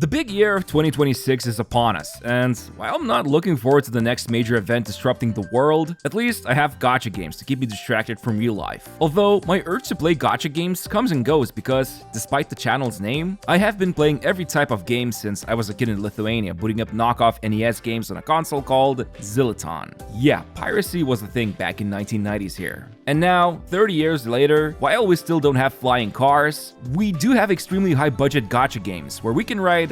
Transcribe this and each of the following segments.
The big year of 2026 is upon us, and while I'm not looking forward to the next major event disrupting the world, at least I have gacha games to keep me distracted from real life. Although, my urge to play gacha games comes and goes because, despite the channel's name, I have been playing every type of game since I was a kid in Lithuania, booting up knockoff NES games on a console called Zilaton. Yeah, piracy was a thing back in 1990s here. And now, 30 years later, while we still don't have flying cars, we do have extremely high-budget gacha games where we can ride,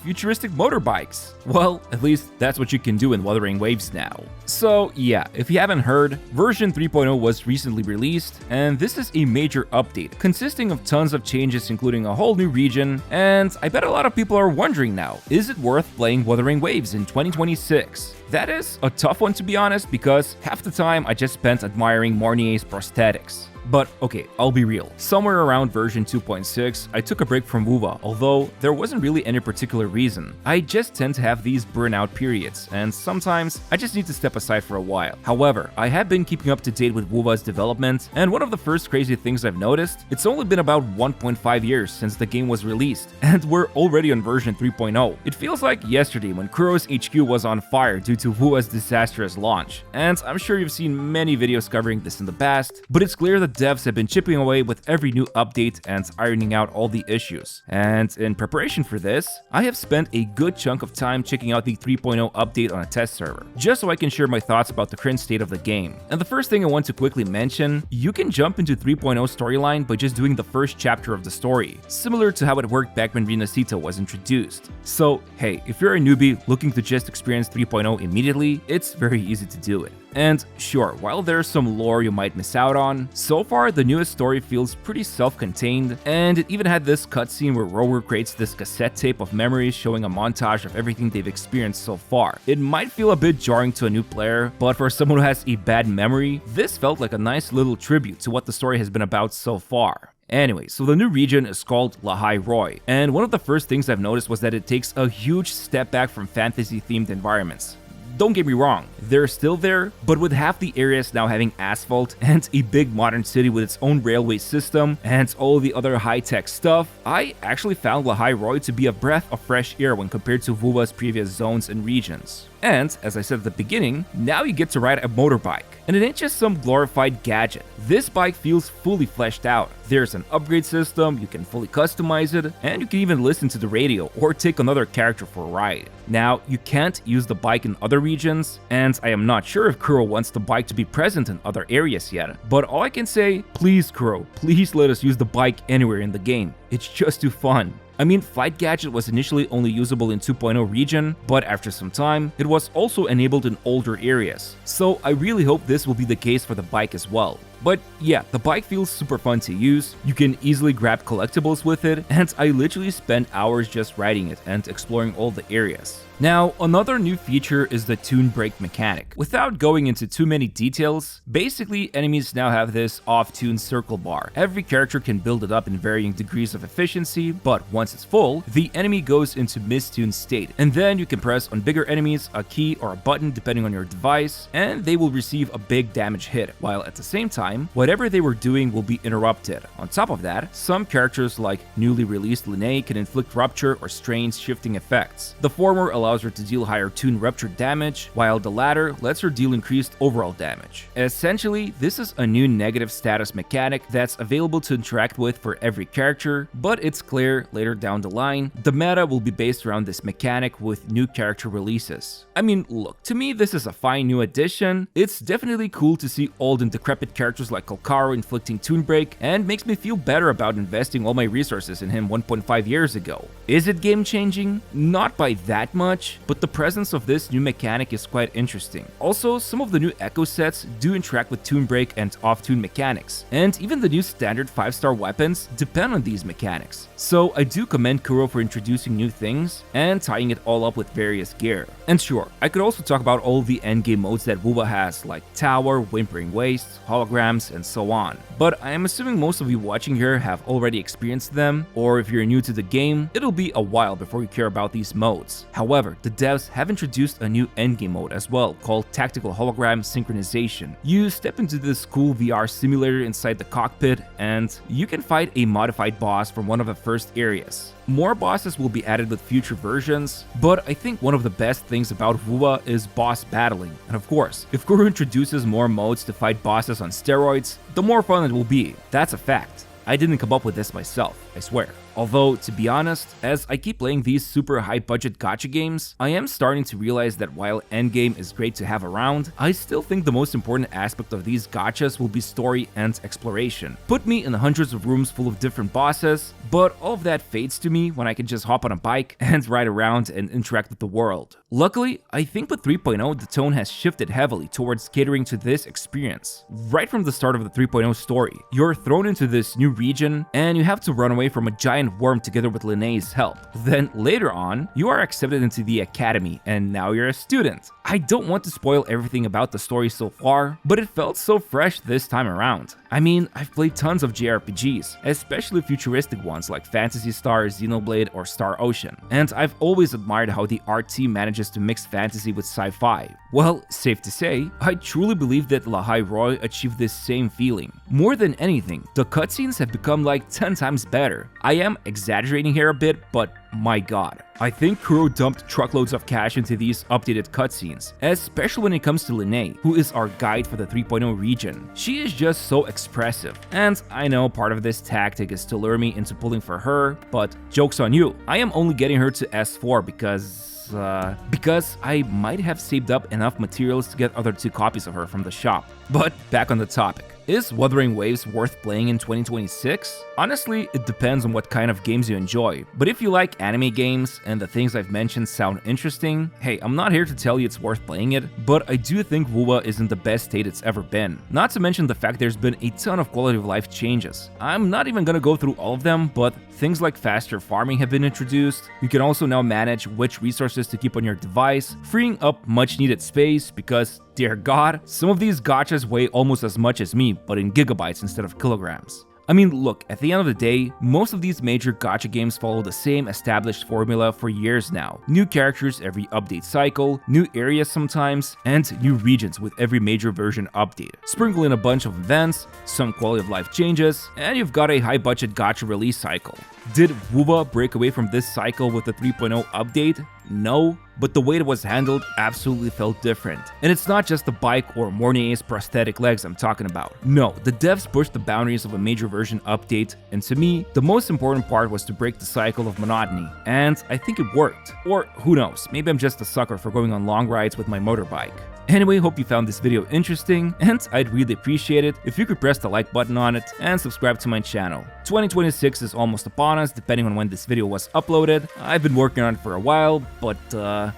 futuristic motorbikes. Well, at least that's what you can do in Wuthering Waves now. So yeah, if you haven't heard, version 3.0 was recently released, and this is a major update, consisting of tons of changes including a whole new region, and I bet a lot of people are wondering now, is it worth playing Wuthering Waves in 2026? That is a tough one to be honest, because half the time I just spent admiring Mornier's prosthetics. But okay, I'll be real. Somewhere around version 2.6, I took a break from wuwa, although there wasn't really any particular reason. I just tend to have these burnout periods, and sometimes I just need to step aside for a while. However, I have been keeping up to date with wuwa's development, and one of the first crazy things I've noticed, it's only been about 1.5 years since the game was released, and we're already on version 3.0. It feels like yesterday when Kuro's HQ was on fire due to wuwa's disastrous launch, and I'm sure you've seen many videos covering this in the past, but it's clear that devs have been chipping away with every new update and ironing out all the issues. And in preparation for this, I have spent a good chunk of time checking out the 3.0 update on a test server, just so I can share my thoughts about the current state of the game. And the first thing I want to quickly mention, you can jump into 3.0 storyline by just doing the first chapter of the story, similar to how it worked back when Rinasita was introduced. So hey, if you're a newbie looking to just experience 3.0 immediately, it's very easy to do it. And sure, while there's some lore you might miss out on, so far the newest story feels pretty self-contained, and it even had this cutscene where Rower creates this cassette tape of memories showing a montage of everything they've experienced so far. It might feel a bit jarring to a new player, but for someone who has a bad memory, this felt like a nice little tribute to what the story has been about so far. Anyway, so the new region is called Hairoy, and one of the first things I've noticed was that it takes a huge step back from fantasy-themed environments. Don't get me wrong, they're still there, but with half the areas now having asphalt and a big modern city with its own railway system and all the other high-tech stuff, I actually found Hairoy to be a breath of fresh air when compared to wuwa's previous zones and regions. And, as I said at the beginning, now you get to ride a motorbike. And it ain't just some glorified gadget. This bike feels fully fleshed out. There's an upgrade system, you can fully customize it, and you can even listen to the radio or take another character for a ride. Now, you can't use the bike in other regions, and I am not sure if Kuro wants the bike to be present in other areas yet, but all I can say, please Kuro, please let us use the bike anywhere in the game. It's just too fun. I mean, Flight Gadget was initially only usable in 2.0 region, but after some time, it was also enabled in older areas. So I really hope this will be the case for the bike as well. But yeah, the bike feels super fun to use, you can easily grab collectibles with it, and I literally spent hours just riding it and exploring all the areas. Now, another new feature is the tune break mechanic. Without going into too many details, basically enemies now have this off-tune circle bar. Every character can build it up in varying degrees of efficiency, but once it's full, the enemy goes into mistuned state, and then you can press on bigger enemies a key or a button depending on your device, and they will receive a big damage hit, while at the same time, whatever they were doing will be interrupted. On top of that, some characters like newly released Linnae can inflict rupture or strains shifting effects. The former allows her to deal higher tune rupture damage, while the latter lets her deal increased overall damage. Essentially, this is a new negative status mechanic that's available to interact with for every character, but it's clear later down the line, the meta will be based around this mechanic with new character releases. I mean, look, to me this is a fine new addition. It's definitely cool to see old and decrepit characters like Kolkaro inflicting tune break, and makes me feel better about investing all my resources in him 1.5 years ago. Is it game changing? Not by that much, but the presence of this new mechanic is quite interesting. Also, some of the new echo sets do interact with tune break and off-tune mechanics, and even the new standard 5-star weapons depend on these mechanics. So I do commend Kuro for introducing new things and tying it all up with various gear. And sure, I could also talk about all the endgame modes that wuwa has, like Tower, Whimpering Waste, Holograms, and so on. But I am assuming most of you watching here have already experienced them, or if you're new to the game, it'll be a while before you care about these modes. However, However, the devs have introduced a new endgame mode as well, called Tactical Hologram Synchronization. You step into this cool VR simulator inside the cockpit, and you can fight a modified boss from one of the first areas. More bosses will be added with future versions, but I think one of the best things about wuwa is boss battling. And of course, if Guru introduces more modes to fight bosses on steroids, the more fun it will be. That's a fact. I didn't come up with this myself, I swear. Although, to be honest, as I keep playing these super high-budget gacha games, I am starting to realize that while Endgame is great to have around, I still think the most important aspect of these gachas will be story and exploration. Put me in hundreds of rooms full of different bosses, but all of that fades to me when I can just hop on a bike and ride around and interact with the world. Luckily, I think with 3.0 the tone has shifted heavily towards catering to this experience. Right from the start of the 3.0 story, you're thrown into this new region and you have to run away from a giant worm together with Linnea's help. Then later on, you are accepted into the academy and now you're a student. I don't want to spoil everything about the story so far, but it felt so fresh this time around. I mean, I've played tons of JRPGs, especially futuristic ones like Phantasy Star, Xenoblade, or Star Ocean, and I've always admired how the art team manages to mix fantasy with sci-fi. Well, safe to say, I truly believe that Hairoy achieved this same feeling. More than anything, the cutscenes have become like 10 times better. I am exaggerating here a bit, but my god. I think Kuro dumped truckloads of cash into these updated cutscenes, especially when it comes to Linnea, who is our guide for the 3.0 region. She is just so expressive, and I know part of this tactic is to lure me into pulling for her, but joke's on you. I am only getting her to S4 because I might have saved up enough materials to get other 2 copies of her from the shop. But back on the topic. Is Wuthering Waves worth playing in 2026? Honestly, it depends on what kind of games you enjoy, but if you like anime games and the things I've mentioned sound interesting, hey, I'm not here to tell you it's worth playing it, but I do think wuwa is in the best state it's ever been. Not to mention the fact there's been a ton of quality of life changes. I'm not even gonna go through all of them, but things like faster farming have been introduced. You can also now manage which resources to keep on your device, freeing up much needed space because, dear god, some of these gachas weigh almost as much as me, but in gigabytes instead of kilograms. I mean, look, at the end of the day, most of these major gacha games follow the same established formula for years now. New characters every update cycle, new areas sometimes, and new regions with every major version update. Sprinkle in a bunch of events, some quality of life changes, and you've got a high-budget gacha release cycle. Did wuwa break away from this cycle with the 3.0 update? No, but the way it was handled absolutely felt different. And it's not just the bike or Mornier's prosthetic legs I'm talking about. No, the devs pushed the boundaries of a major version update, and to me, the most important part was to break the cycle of monotony, and I think it worked. Or who knows, maybe I'm just a sucker for going on long rides with my motorbike. Anyway, hope you found this video interesting, and I'd really appreciate it if you could press the like button on it and subscribe to my channel. 2026 is almost upon us, depending on when this video was uploaded. I've been working on it for a while, but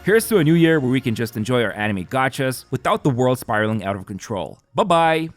here's to a new year where we can just enjoy our anime gachas without the world spiraling out of control. Bye-bye!